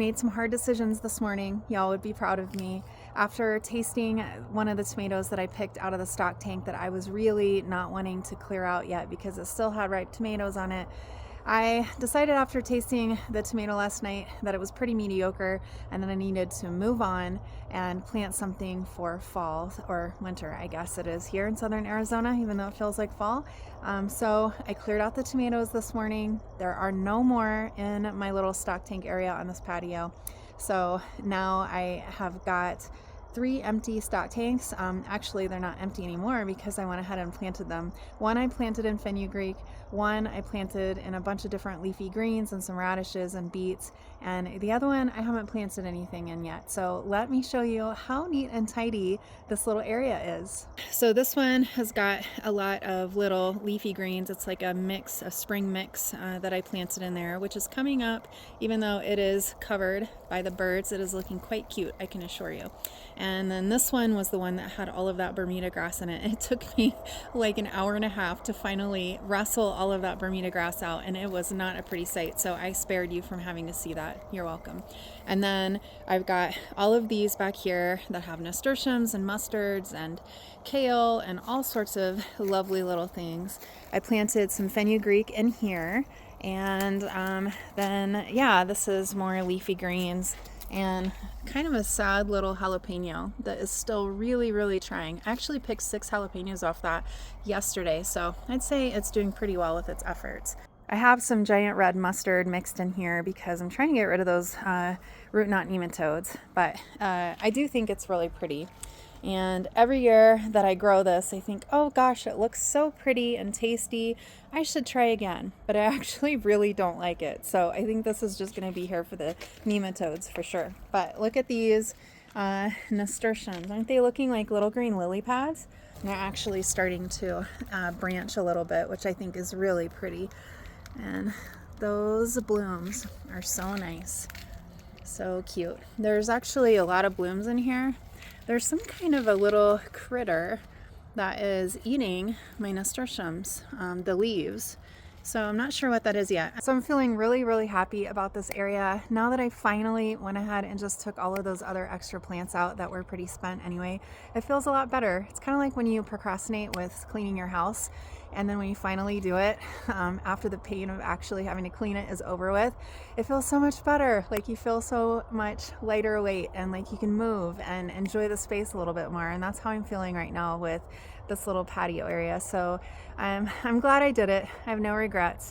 made some hard decisions this morning. Y'all would be proud of me. After tasting one of the tomatoes that I picked out of the stock tank that I was really not wanting to clear out yet because it still had ripe tomatoes on it, I decided after tasting the tomato last night that it was pretty mediocre and that I needed to move on and plant something for fall or winter, I guess it is here in southern Arizona, even though it feels like fall. So I cleared out the tomatoes this morning. There are no more in my little stock tank area on this patio. So now I have got 3 empty stock tanks. Actually, they're not empty anymore because I went ahead and planted them. One I planted in fenugreek, one I planted in a bunch of different leafy greens and some radishes and beets, and the other one I haven't planted anything in yet. So let me show you how neat and tidy this little area is. So this one has got a lot of little leafy greens. It's like a mix, a spring mix that I planted in there, which is coming up. Even though it is covered by the birds, it is looking quite cute, I can assure you. And then this one was the one that had all of that Bermuda grass in it. It took me like an hour and a half to finally wrestle all of that Bermuda grass out, and it was not a pretty sight. So I spared you from having to see that. You're welcome. And then I've got all of these back here that have nasturtiums and mustards and kale and all sorts of lovely little things. I planted some fenugreek in here, and then yeah, this is more leafy greens and kind of a sad little jalapeno that is still really trying. I actually picked 6 jalapenos off that yesterday, so I'd say it's doing pretty well with its efforts. I have some giant red mustard mixed in here because I'm trying to get rid of those root knot nematodes, but I do think it's really pretty. And every year that I grow this, I think, oh gosh, it looks so pretty and tasty. I should try again, but I actually really don't like it. So I think this is just going to be here for the nematodes for sure. But look at these nasturtiums. Aren't they looking like little green lily pads? And they're actually starting to branch a little bit, which I think is really pretty. And those blooms are so nice. So cute. There's actually a lot of blooms in here. There's some kind of a little critter that is eating my nasturtiums, the leaves. So I'm not sure what that is yet. So I'm feeling really happy about this area. Now that I finally went ahead and just took all of those other extra plants out that were pretty spent anyway, it feels a lot better. It's kind of like when you procrastinate with cleaning your house, and then when you finally do it, after the pain of actually having to clean it is over with, it feels so much better. Like you feel so much lighter weight and like you can move and enjoy the space a little bit more. And that's how I'm feeling right now with this little patio area. So I'm glad I did it. I have no regrets.